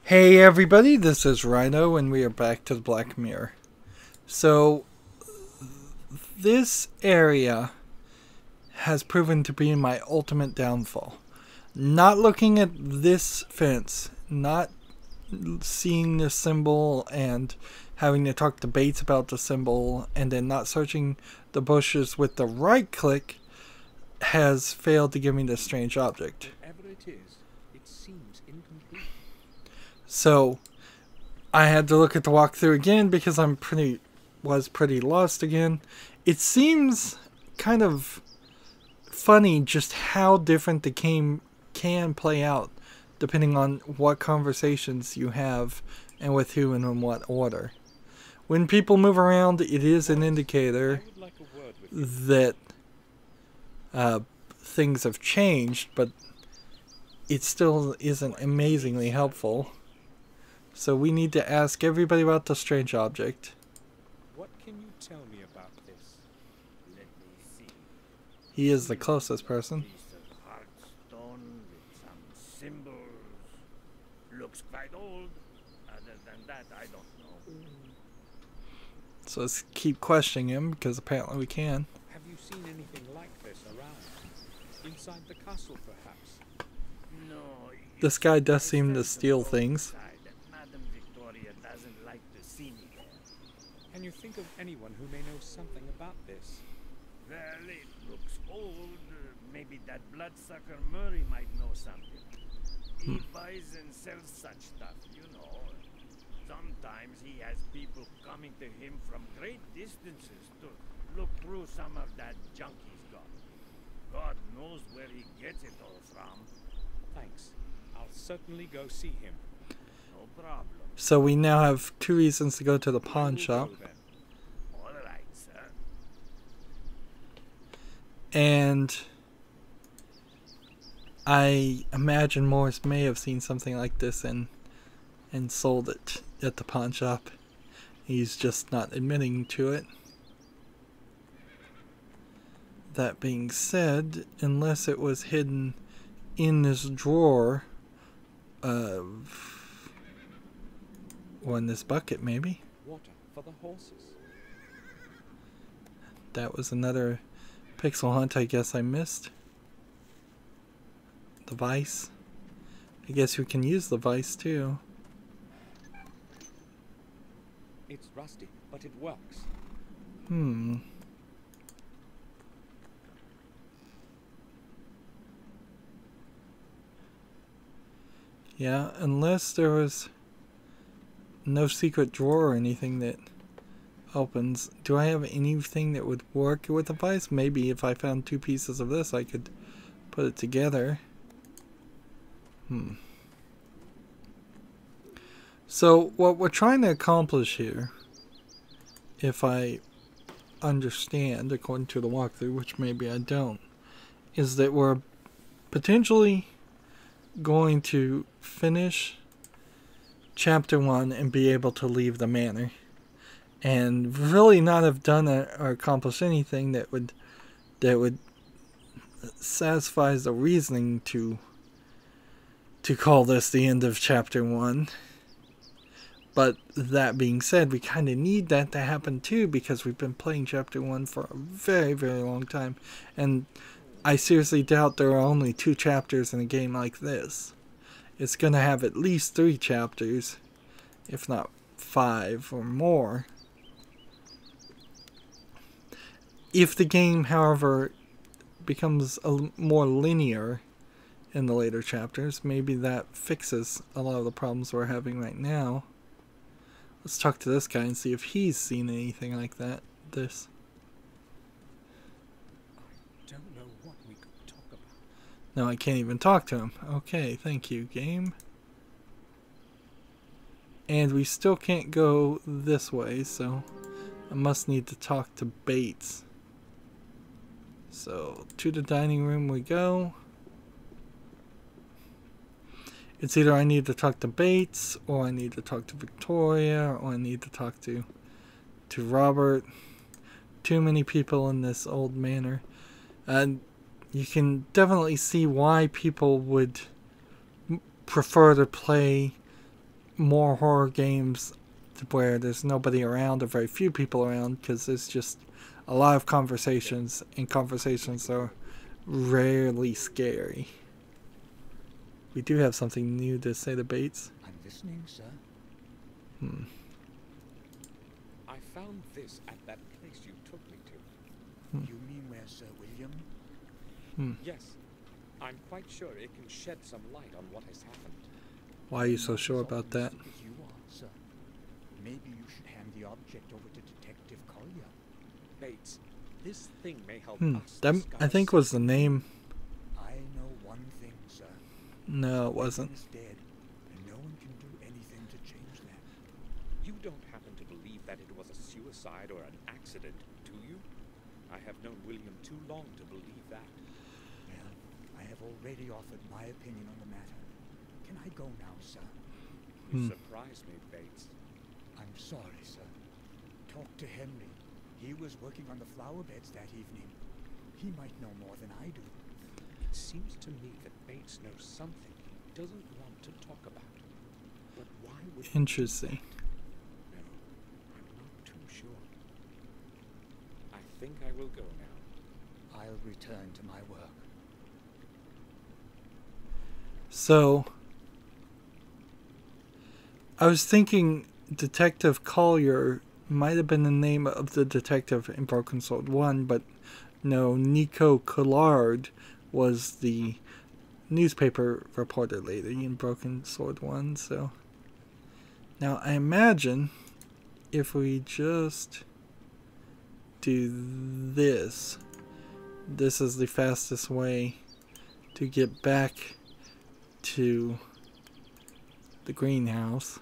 Hey everybody, this is Rydo and we are back to the Black Mirror. So, this area has proven to be my ultimate downfall. Not looking at this fence, not seeing the symbol and having to talk to Bates about the symbol, and then not searching the bushes with the right click has failed to give me this strange object. Whatever it is, it seems incomplete. So, I had to look at the walkthrough again because was pretty lost again. It seems kind of funny just how different the game can play out depending on what conversations you have and with who and in what order. When people move around, it is an indicator that things have changed, but it still isn't amazingly helpful. So we need to ask everybody about the strange object. What can you tell me about this? Let me see. He is the closest person. Piece of hard stone with some symbols. Looks quite old. Other than that, I don't know. So let's keep questioning him because apparently we can. Have you seen anything like this around? Inside the castle, perhaps? No. This guy does seem to steal things. Madam Victoria doesn't like to see me there. Can you think of anyone who may know something about this? Well, it looks old. Maybe that bloodsucker Murray might know something. He buys and sells such stuff, you know. Sometimes he has people coming to him from great distances to look through some of that junk he's got. God knows where he gets it all from. Thanks. I'll certainly go see him. No problem. So we now have 2 reasons to go to the pawn We'll shop. go then. All right, sir. And I imagine Morris may have seen something like this and sold it at the pawn shop. He's just not admitting to it. That being said, unless it was hidden in this drawer of, or in this bucket maybe. Water for the horses. That was another pixel hunt I guess I missed. The vice. I guess we can use the vice too. It's rusty, but it works. Yeah, unless there was no secret drawer or anything that opens. Do I have anything that would work with the vice? Maybe if I found 2 pieces of this I could put it together. So what we're trying to accomplish here, if I understand according to the walkthrough, which maybe I don't, is that we're potentially going to finish chapter 1 and be able to leave the manor and really not have done or accomplished anything that would satisfy the reasoning to call this the end of chapter 1. But that being said, we kind of need that to happen too, because we've been playing chapter 1 for a very, very long time, and I seriously doubt there are only 2 chapters in a game like this. It's going to have at least 3 chapters, if not 5 or more. If the game, however, becomes more linear in the later chapters, maybe that fixes a lot of the problems we're having right now. Let's talk to this guy and see if he's seen anything like that. This. Don't know what we could talk about. No, I can't even talk to him. Okay, thank you, game. And we still can't go this way, so I must need to talk to Bates. So, to the dining room we go. It's either I need to talk to Bates, or I need to talk to Victoria, or I need to talk to Robert. Too many people in this old manor. And you can definitely see why people would prefer to play more horror games where there's nobody around or very few people around, because there's just a lot of conversations, and conversations are rarely scary. We do have something new to say to Bates. I'm listening, sir. I found this at that place you took me to. You mean where Sir William? Yes, I'm quite sure it can shed some light on what has happened. Why are you so sure about that? As you are, sir. Maybe you should hand the object over to Detective Collier. Bates, this thing may help us. That, I think, was the name. I know one thing, sir. No, it wasn't. Is dead, and no one can do anything to change that. You don't happen to believe that it was a suicide or an accident, do you? I have known William too long to believe that. Well, I have already offered my opinion on the matter. Can I go now, sir? You surprise me, Bates. I'm sorry, sir. Talk to Henry. He was working on the flower beds that evening. He might know more than I do. It seems to me that Bates knows something he doesn't want to talk about. But why would he? Interesting. No, I'm not too sure. I think I will go now. I'll return to my work. So, I was thinking Detective Collier might have been the name of the detective in Broken Sword 1, but no, Nico Collard was the newspaper reporter later in Broken Sword 1, so... Now, I imagine if we just do this, this is the fastest way to get back to the greenhouse.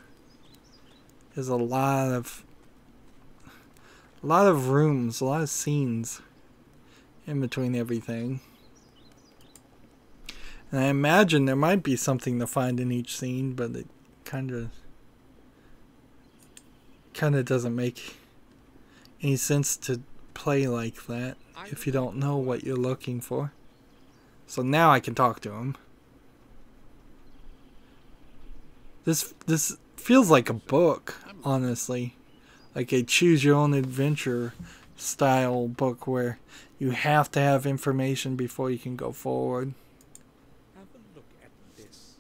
There's a lot of rooms, a lot of scenes in between everything. And I imagine there might be something to find in each scene, but it kind of doesn't make any sense to play like that if you don't know what you're looking for. So now I can talk to him. This feels like a book, honestly. Like a choose your own adventure style book where you have to have information before you can go forward. Have a look at this.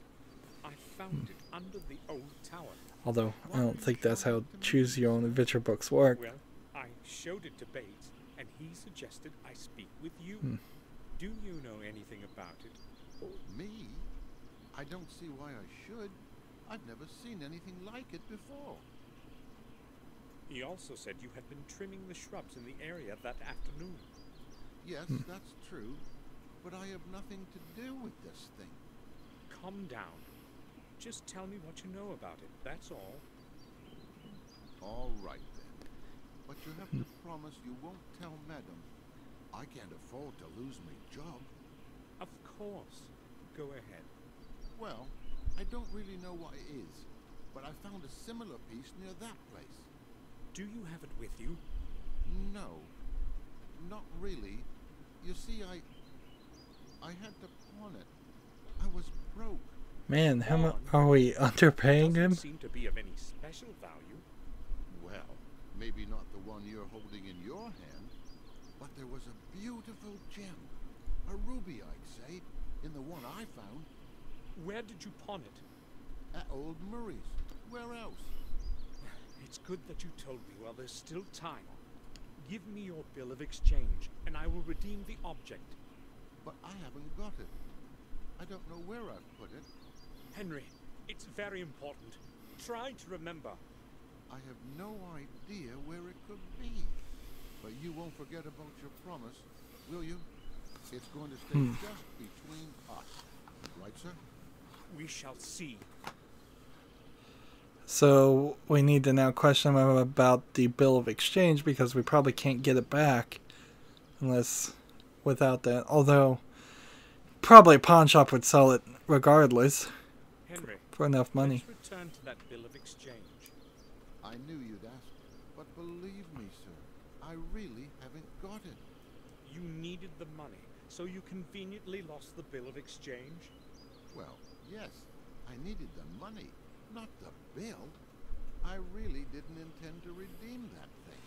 I found it under the old tower. Although I don't think that's how choose your own adventure books work. Well, I showed it to Bates, and he suggested I speak with you. Do you know anything about it? Oh, me? I don't see why I should. I've never seen anything like it before. He also said you had been trimming the shrubs in the area that afternoon. Yes, that's true. But I have nothing to do with this thing. Calm down. Just tell me what you know about it, that's all. All right, then. But you have to promise you won't tell Madam. I can't afford to lose my job. Of course. Go ahead. Well, I don't really know what it is, but I found a similar piece near that place. Do you have it with you? No, not really. You see, I had to pawn it. I was broke. Man, how much are we underpaying him? Doesn't seem to be of any special value. Well, maybe not the one you're holding in your hand, but there was a beautiful gem, a ruby, I'd say, in the one I found. Where did you pawn it? At old Murray's. Where else? It's good that you told me while there's still time. Give me your bill of exchange, and I will redeem the object. But I haven't got it. I don't know where I've put it. Henry, it's very important. Try to remember. I have no idea where it could be. But you won't forget about your promise, will you? It's going to stay just between us. Right, sir? We shall see. So we need to now question him about the bill of exchange, because we probably can't get it back unless without that. Although probably a pawn shop would sell it regardless. Henry, for enough money. let's return to that bill of exchange. I knew you'd ask, but believe me, sir, I really haven't got it. You needed the money, so you conveniently lost the bill of exchange? Well, yes, I needed the money, Not the bill. I really didn't intend to redeem that thing.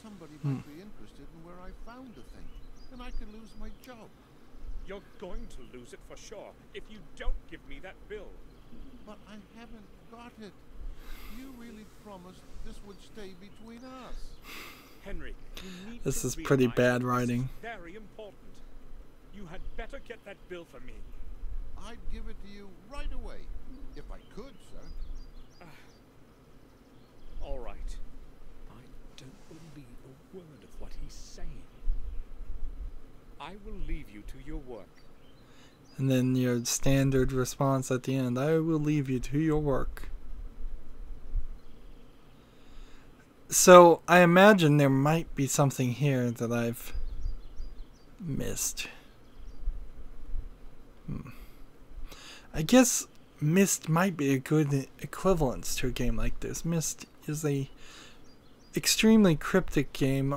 Somebody might be interested in where I found the thing, and I could lose my job. You're going to lose it for sure if you don't give me that bill. But I haven't got it. You really promised this would stay between us. Henry, you need This to is pretty realize bad that writing. This is very important. You had better get that bill for me. I'd give it to you right away, if I could, sir. All right. I don't believe a word of what he's saying. I will leave you to your work. And then your standard response at the end, I will leave you to your work. So I imagine there might be something here that I've missed. I guess Myst might be a good equivalence to a game like this. Myst is a extremely cryptic game,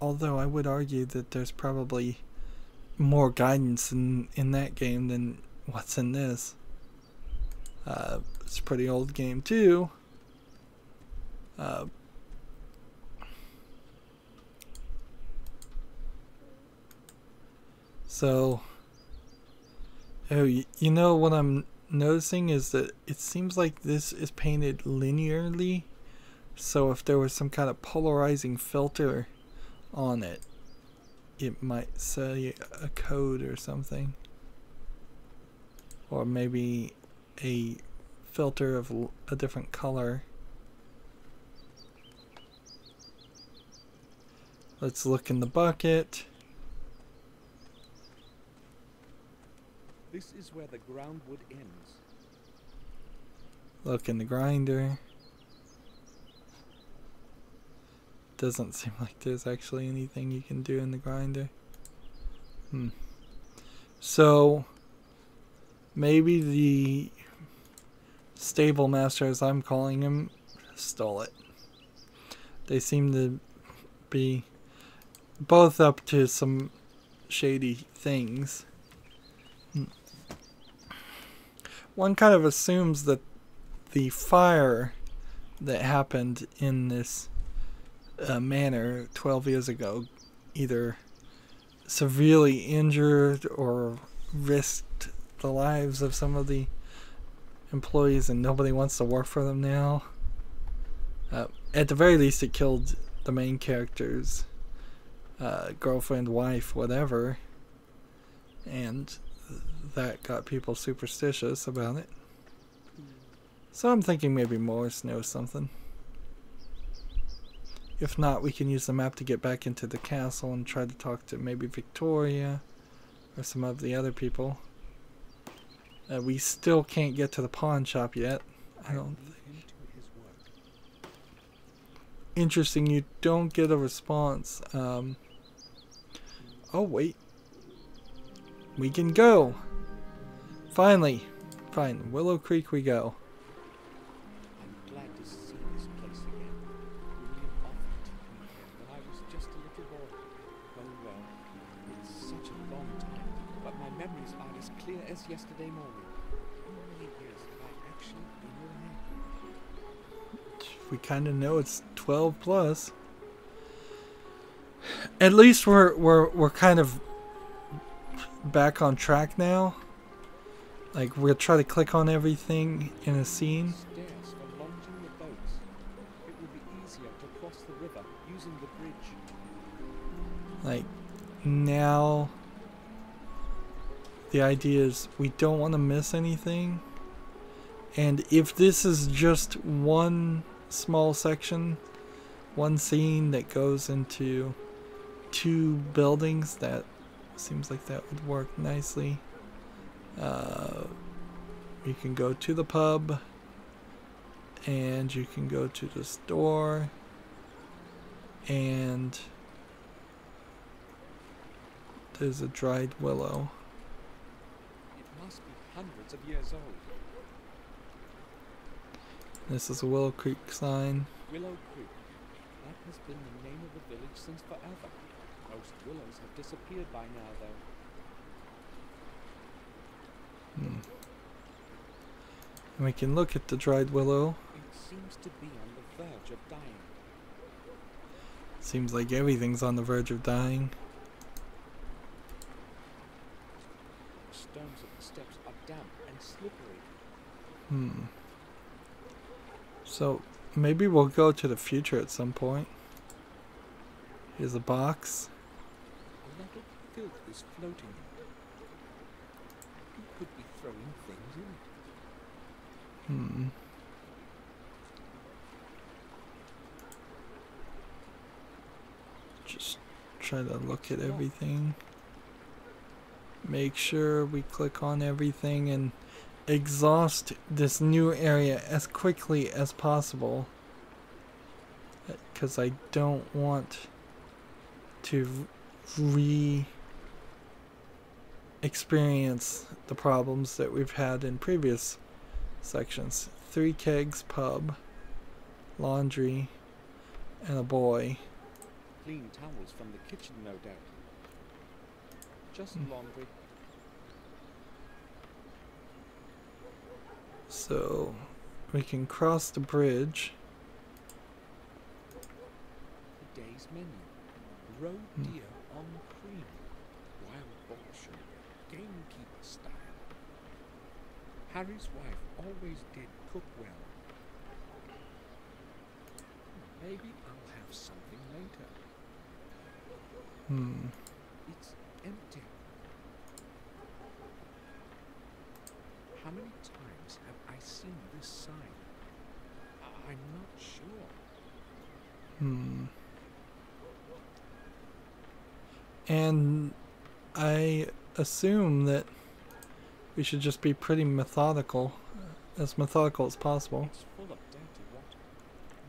although I would argue that there's probably more guidance in that game than what's in this. It's a pretty old game too. So, you know what I'm noticing is that it seems like this is painted linearly. So if there was some kind of polarizing filter on it, it might say a code or something. Or maybe a filter of a different color. Let's look in the bucket. This is where the groundwood ends. Look in the grinder. Doesn't seem like there's actually anything you can do in the grinder. So maybe the stable master, as I'm calling him, stole it. They seem to be both up to some shady things. One kind of assumes that the fire that happened in this manor 12 years ago either severely injured or risked the lives of some of the employees, and nobody wants to work for them now. At the very least, it killed the main character's girlfriend, wife, whatever, and that got people superstitious about it. So I'm thinking maybe Morris knows something. If not, we can use the map to get back into the castle and try to talk to maybe Victoria or some of the other people. We still can't get to the pawn shop yet. I don't think. Interesting, you don't get a response. Oh wait. We can go! Finally! Fine, Willow Creek we go. I'm glad to see this place again. William offered to me here when I was just a little boy. Well, it's such a long time, but my memories are as clear as yesterday morning. How many years have I actually been your neighbor? We kind of know it's 12 plus. At least we're kind of back on track now. Like, we'll try to click on everything in a scene. Stairs for launching the boats. It will be easier to cross the river using the bridge. Like, now the idea is we don't want to miss anything. And if this is just one small section, one scene that goes into 2 buildings, that seems like that would work nicely. You can go to the pub, and you can go to the store, and there's a dried willow. It must be hundreds of years old. This is a Willow Creek sign. Willow Creek. That has been the name of the village since forever. Most willows have disappeared by now, though. And we can look at the dried willow. It seems to be on the verge of dying. Seems like everything's on the verge of dying. The stones of the steps are damp and slippery. So maybe we'll go to the future at some point. Here's a box. A lot of filth is floating. You could be throwing things in it. Just try to look at everything. Make sure we click on everything and exhaust this new area as quickly as possible. Because I don't want to experience the problems that we've had in previous sections. 3 kegs, pub, laundry, and a boy. Clean towels from the kitchen, no doubt. Just laundry. So we can cross the bridge. The day's menu. Roe deer on cream. Wild boar sugar. Gamekeeper style. Harry's wife always did cook well. Maybe I'll have something later. It's empty. How many times have I seen this sign? I'm not sure. And I assume that we should just be pretty methodical, as methodical as possible. It's full of dirty water.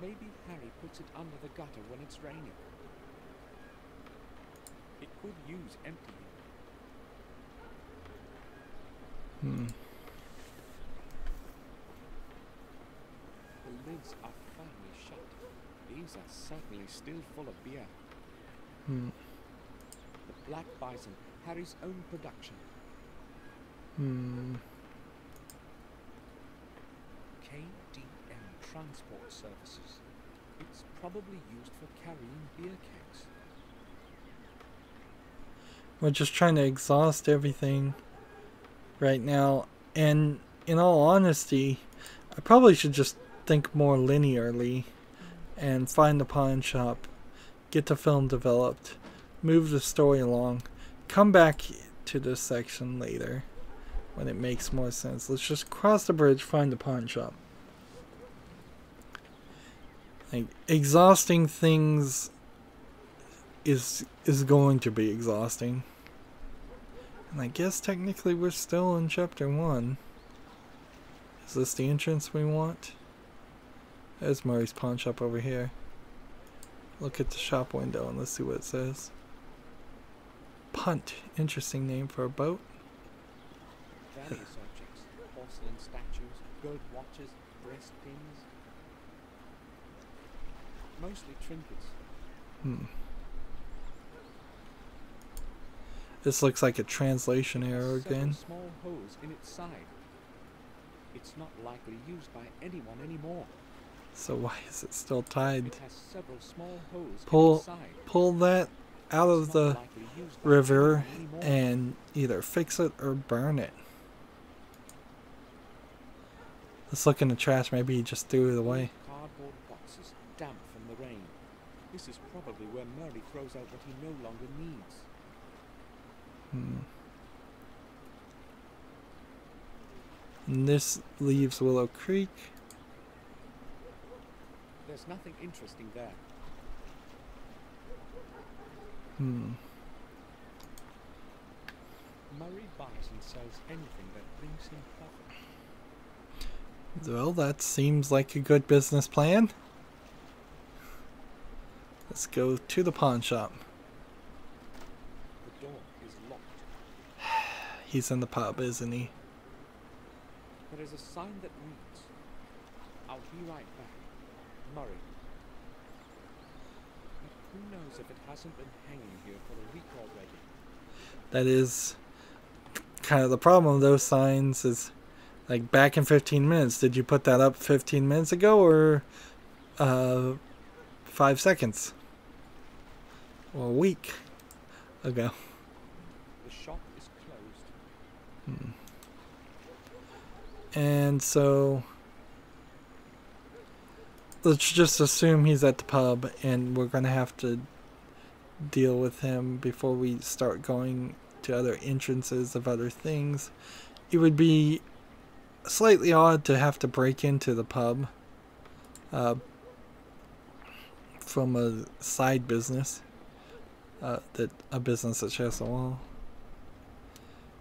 Maybe Harry puts it under the gutter when it's raining. It could use emptying. The lids are firmly shut. These are certainly still full of beer. The Black Bison, Harry's own production. KDM Transport Services. It's probably used for carrying beer kegs. We're just trying to exhaust everything right now, and in all honesty, I probably should just think more linearly and find the pawn shop, get the film developed, move the story along, come back to this section later when it makes more sense. Let's just cross the bridge, find the pawn shop. Like, exhausting things is going to be exhausting. And I guess technically we're still in chapter 1. Is this the entrance we want? There's Murray's pawn shop over here. Look at the shop window and let's see what it says. Punt. Interesting name for a boat. Various objects. Porcelain statues, gold watches, breast pins. Mostly trinkets. This looks like a translation error again. Small holes in its side. It's not likely used by anyone anymore. So why is it still tied? It has several small holes in its side. Pull that out of the river and either fix it or burn it. Let's look in the trash. Maybe he just threw it away. Cardboard boxes, damp from the rain. This is probably where Murray throws out what he no longer needs. And this leaves Willow Creek. There's nothing interesting there. Murray buys and sells anything that brings him profit. Well, that seems like a good business plan. Let's go to the pawn shop. The door is locked. He's in the pub, isn't he? There is a sign that reads, "I'll be right back, Murray." But who knows if it hasn't been hanging here for a week already. That is kind of the problem of those signs, is Like back in 15 minutes. Did you put that up 15 minutes ago or 5 seconds? Or a week ago? The shop is closed. And so let's just assume he's at the pub and we're going to have to deal with him before we start going to other entrances of other things. It would be slightly odd to have to break into the pub from a side business, that a business that shares the wall.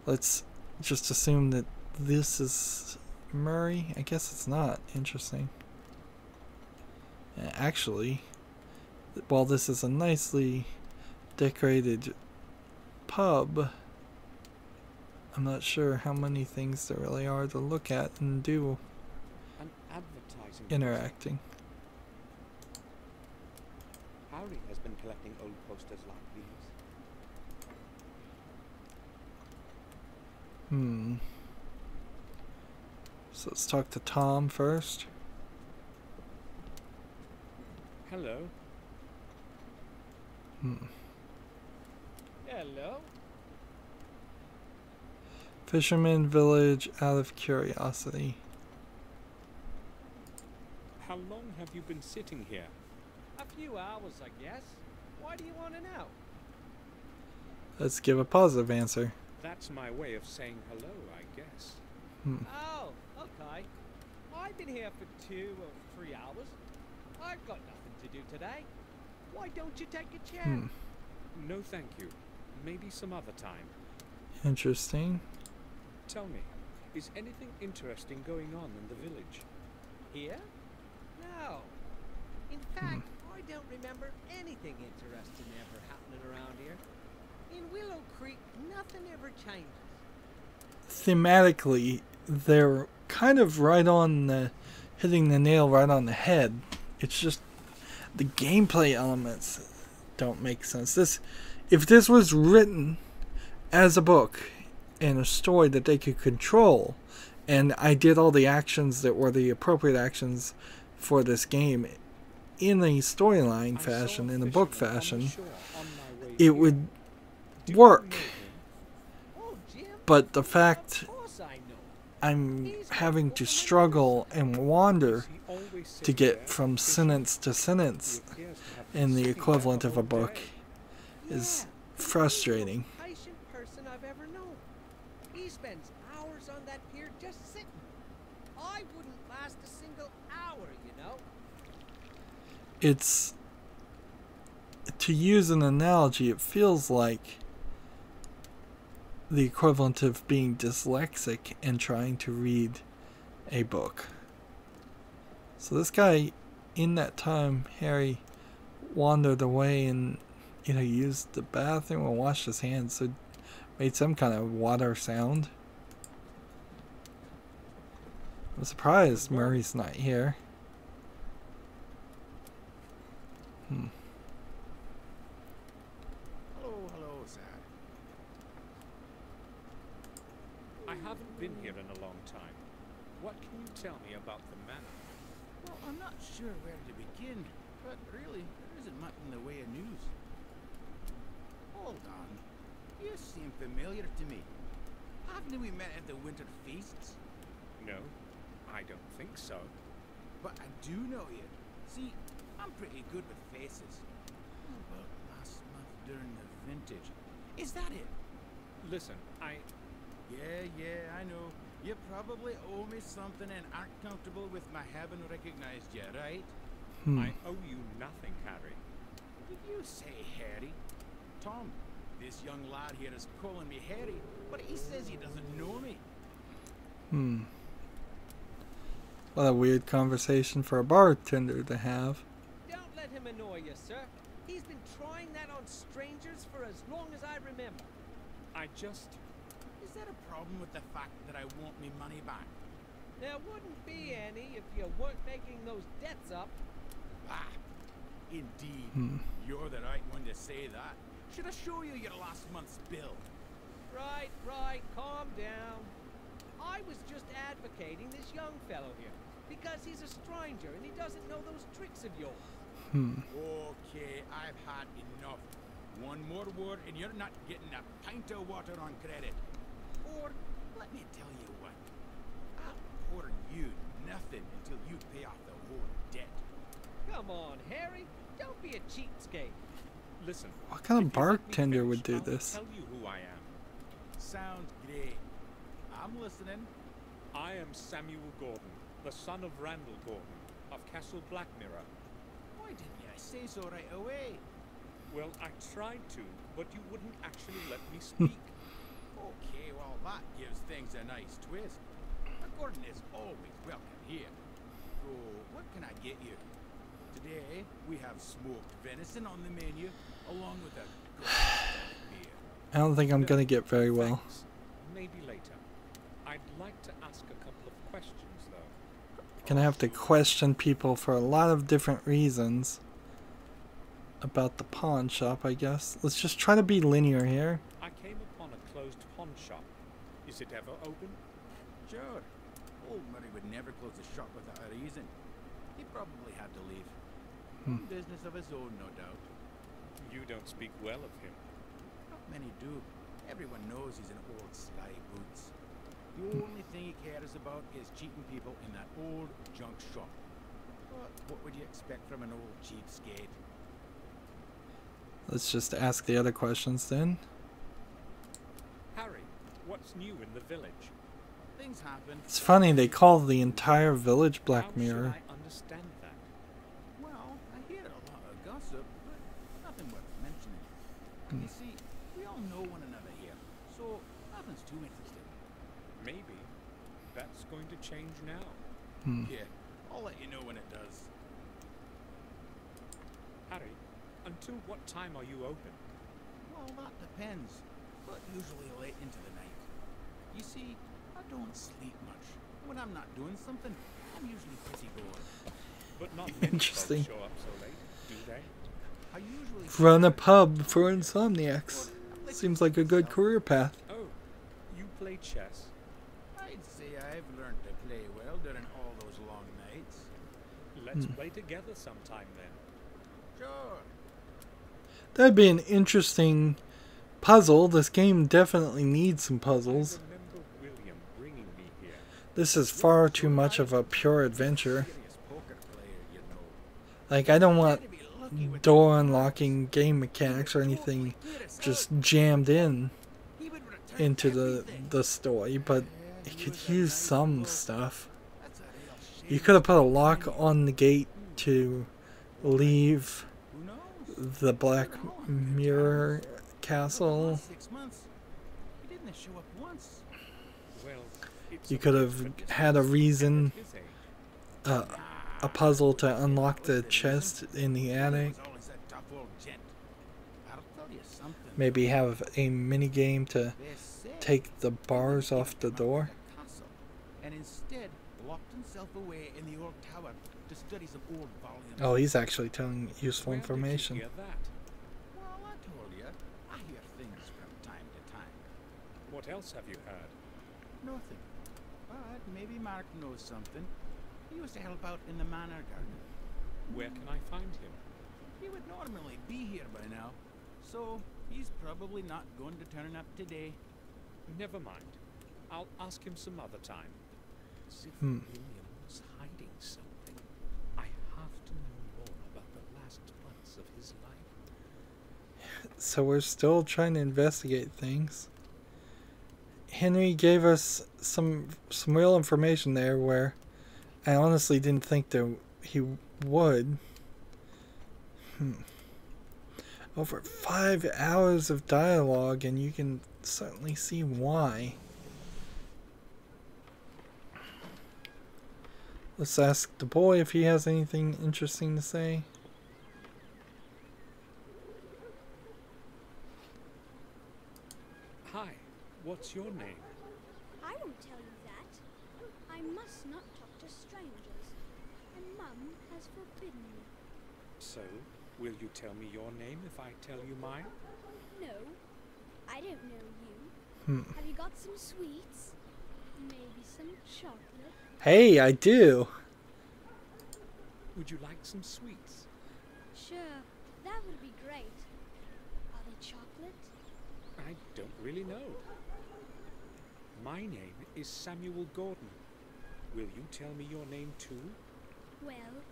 Let's just assume that this is Murray. I guess it's not. Interesting. Actually, while this is a nicely decorated pub, I'm not sure how many things there really are to look at and do An advertising. interacting. Harry has been collecting old posters like these. So let's talk to Tom first. Hello. Hello. Fisherman Village, out of curiosity. How long have you been sitting here? A few hours, I guess. Why do you want to know? Let's give a positive answer. That's my way of saying hello, I guess. Oh, okay. I've been here for 2 or 3 hours. I've got nothing to do today. Why don't you take a chair? No, thank you. Maybe some other time. Interesting. Tell me, is anything interesting going on in the village? Here? No. In fact, I don't remember anything interesting ever happening around here. In Willow Creek, nothing ever changes. Thematically, they're kind of right on the, hitting the nail right on the head. It's just the gameplay elements don't make sense. If this was written as a book and a story that they could control, and I did all the actions that were the appropriate actions for this game in a storyline fashion, in a book fashion, it would work. Oh, Jim, But the fact of course I know. I'm having to struggle and wander to get from sentence to sentence in the equivalent of a book is frustrating. Patient person I've ever known. He spends hours on that pier just sitting. I wouldn't last a single hour, you know. It's, to use an analogy, it feels like the equivalent of being dyslexic and trying to read a book. So this guy, in that time, Harry wandered away and, used the bathroom and washed his hands, so made some kind of water sound. I'm surprised Murray's not here. Hello, sir. I haven't been here in a long time. What can you tell me about the manor? Well, I'm not sure where to begin, but really, there isn't much in the way of news. Hold on. You seem familiar to me. Haven't we met at the winter feasts? No, I don't think so. But I do know you. See, I'm pretty good with faces. How about last month during the vintage? Is that it? Listen, Yeah, I know. You probably owe me something and aren't comfortable with my having recognized you, right? I owe you nothing, Harry. Did you say Harry? Tom, this young lad here is calling me Harry, but he says he doesn't know me. What a weird conversation for a bartender to have. Don't let him annoy you, sir. He's been trying that on strangers for as long as I remember. Is there a problem with the fact that I want me money back? There wouldn't be any if you weren't making those debts up. Ah, indeed. You're the right one to say that. Should I show you your last month's bill? Right, calm down. I was just advocating this young fellow here because he's a stranger and he doesn't know those tricks of yours. Okay, I've had enough. One more word and you're not getting a pint of water on credit. Or, let me tell you what. I'll pour you nothing until you pay off the whole debt. Come on, Harry. Don't be a cheapskate. Listen. What kind of if you let me bartender would finish, do I'll this? tell you who I am. Sounds great. I'm listening. I am Samuel Gordon, the son of Randall Gordon, of Castle Blackmirror. Why didn't you say so right away? Well, I tried to, but you wouldn't actually let me speak. Okay, well, that gives things a nice twist. Gordon is always welcome here. So, what can I get you? Today, we have smoked venison on the menu, along with a good beer. I don't think I'm gonna get very well. Thanks. Maybe later. I'd like to ask a couple of questions, though. Gonna have to question people for a lot of different reasons about the pawn shop, I guess. Let's just try to be linear here. I came upon a closed pawn shop. Is it ever open? Sure. Old Murray would never close a shop without a reason. He probably had to leave. Business of his own, no doubt. You don't speak well of him. Not many do. Everyone knows he's an old sly boots. The only thing he cares about is cheating people in that old junk shop. But what would you expect from an old cheapskate? Let's just ask the other questions then. Harry, what's new in the village? Things happen. It's funny, they call the entire village Black How Mirror. should I understand that? Well, I hear a lot of gossip, but nothing worth mentioning. You see, we all know one another here, so nothing's too interesting. Maybe. That's going to change now. Yeah, I'll let you know when it does. Harry, until what time are you open? Well, that depends, but usually late into the night. You see, I don't sleep much. When I'm not doing something, I'm usually pretty bored. But not many Interesting. folks show up so late, do they? I usually Run a pub for insomniacs. Seems like a good career path. Oh, you play chess? I'd say I've learned to play well during all those long nights. Let's play together sometime then. Sure. That'd be an interesting puzzle. This game definitely needs some puzzles. I remember William bringing me here. This is far too much of a pure adventure. Serious poker player, you know. Like, I don't want Gotta be lucky with door unlocking game mechanics or anything just jammed in He would return into everything. the story, but it could use some stuff. That's a real shame. You could have put a lock on the gate to leave Who knows? the Black Mirror castle. 6 months. He didn't show up once. Well, it's You could have had a reason, his age. a puzzle to unlock the chest in the attic. He was always a tough old gent. I'll tell you something. Maybe have a mini game to They said take the bars off the door. castle, and instead locked himself away in the old tower to study some old volumes. Oh, he's actually telling useful Where did you information. hear that? Well, I told you, I hear things from time to time. What else have you heard? Nothing. But maybe Mark knows something. He used to help out in the manor garden. Where can I find him? He would normally be here by now, so he's probably not going to turn up today. Never mind. I'll ask him some other time. As if Hmm. William's hiding something. I have to know more about the last months of his life. So we're still trying to investigate things. Henry gave us some real information there where I honestly didn't think that he would. Over 5 hours of dialogue, and you can certainly see why. Let's ask the boy if he has anything interesting to say. Hi, what's your name? I won't tell you that. I must not talk to strangers, and Mum has forbidden me. So, will you tell me your name if I tell you mine? No, I don't know you. Hmm. Have you got some sweets? Maybe some chocolate? Hey, I do. Would you like some sweets? Sure, that would be great. Are they chocolate? I don't really know. My name is Samuel Gordon. Will you tell me your name too? Well,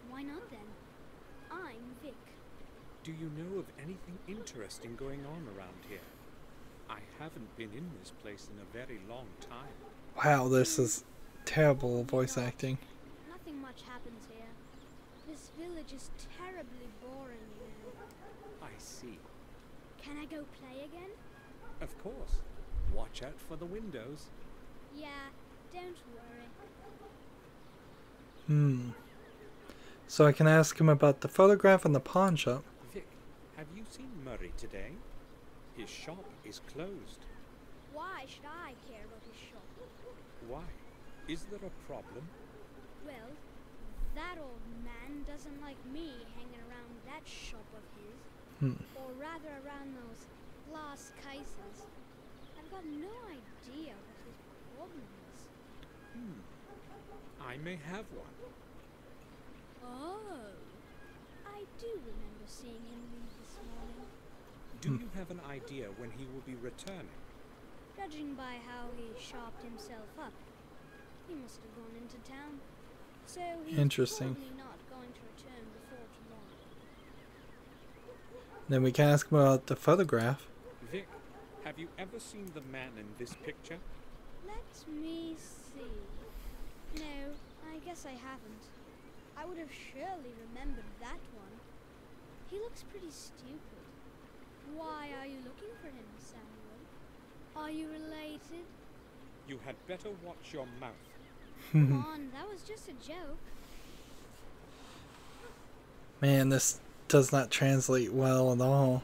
why not then? I'm Vic. Do you know of anything interesting going on around here? I haven't been in this place in a very long time. Wow, this is terrible voice Not. acting. Nothing much happens here. This village is terribly boring, you know. I see. Can I go play again? Of course. Watch out for the windows. Yeah, don't worry. So I can ask him about the photograph in the pawn shop. Vic, have you seen Murray today? His shop is closed. Why should I care about his shop? Why? Is there a problem? Well, that old man doesn't like me hanging around that shop of his. Or rather around those glass cases. I've got no idea what his problem is. I may have one. Oh, I do remember seeing him leave this morning. Do you have an idea when he will be returning? Judging by how he shopped himself up, he must have gone into town. So he's Interesting. probably not going to return before tomorrow. Then we can ask him about the photograph. Vic, have you ever seen the man in this picture? Let me see. No, I guess I haven't. I would have surely remembered that one. He looks pretty stupid. Why are you looking for him, Samuel? Are you related? You had better watch your mouth. Come on, that was just a joke. Man, this does not translate well at all.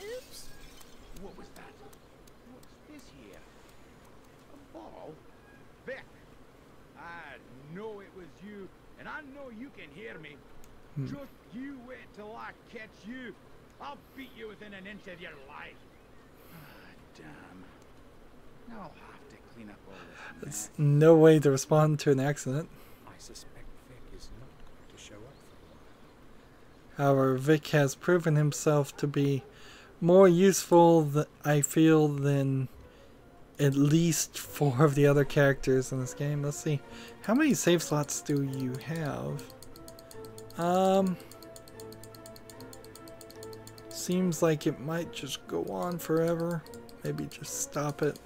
Oops. What was that? What's this here? A ball? Vic! I know it was you, and I know you can hear me. Just you wait till I catch you. I'll beat you within an inch of your life. Ah, damn. Now I'll have to clean up all this It's no way to respond to an accident. I suspect Vic is not going to show up for a while. However, Vic has proven himself to be more useful, I feel, than at least 4 of the other characters in this game. Let's see. How many save slots do you have? Seems like it might just go on forever. Maybe just stop at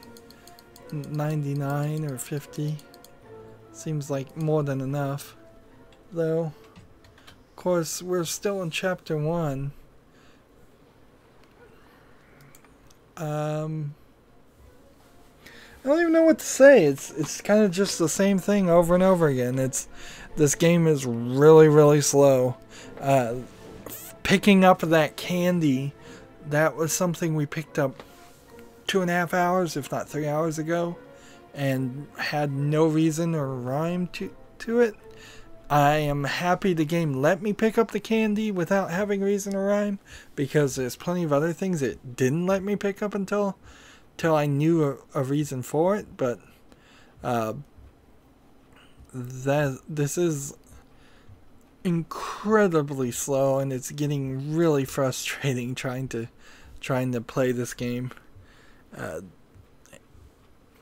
99 or 50. Seems like more than enough. Though, of course, we're still in chapter 1. I don't even know what to say. It's kind of just the same thing over and over again. This game is really, really slow. Picking up that candy, that was something we picked up 2.5 hours, if not 3 hours ago, and had no reason or rhyme to it. I am happy the game let me pick up the candy without having reason or rhyme, because there's plenty of other things it didn't let me pick up until I knew a reason for it. But this is incredibly slow, and it's getting really frustrating trying to play this game.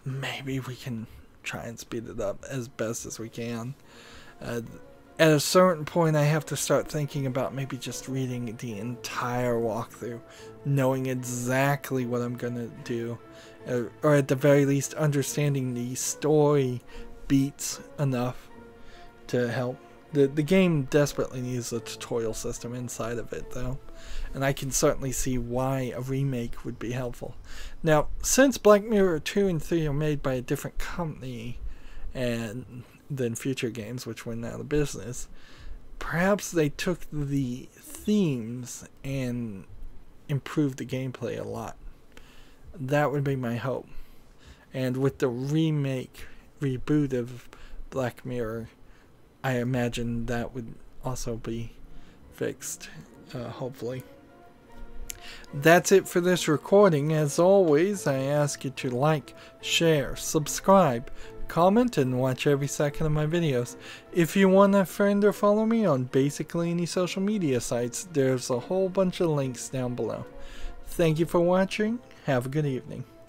Maybe we can try and speed it up as best as we can. At a certain point, I have to start thinking about maybe just reading the entire walkthrough, knowing exactly what I'm gonna do, or at the very least understanding the story beats enough to help. The game desperately needs a tutorial system inside of it, though, and I can certainly see why a remake would be helpful. Now, since Black Mirror 2 and 3 are made by a different company than future games, which went out of business, perhaps they took the themes and improved the gameplay a lot. That would be my hope. And with the reboot of Black Mirror, I imagine that would also be fixed, hopefully. That's it for this recording. As always, I ask you to like, share, subscribe, comment, and watch every second of my videos. If you want to friend or follow me on basically any social media sites, there's a whole bunch of links down below. Thank you for watching. Have a good evening.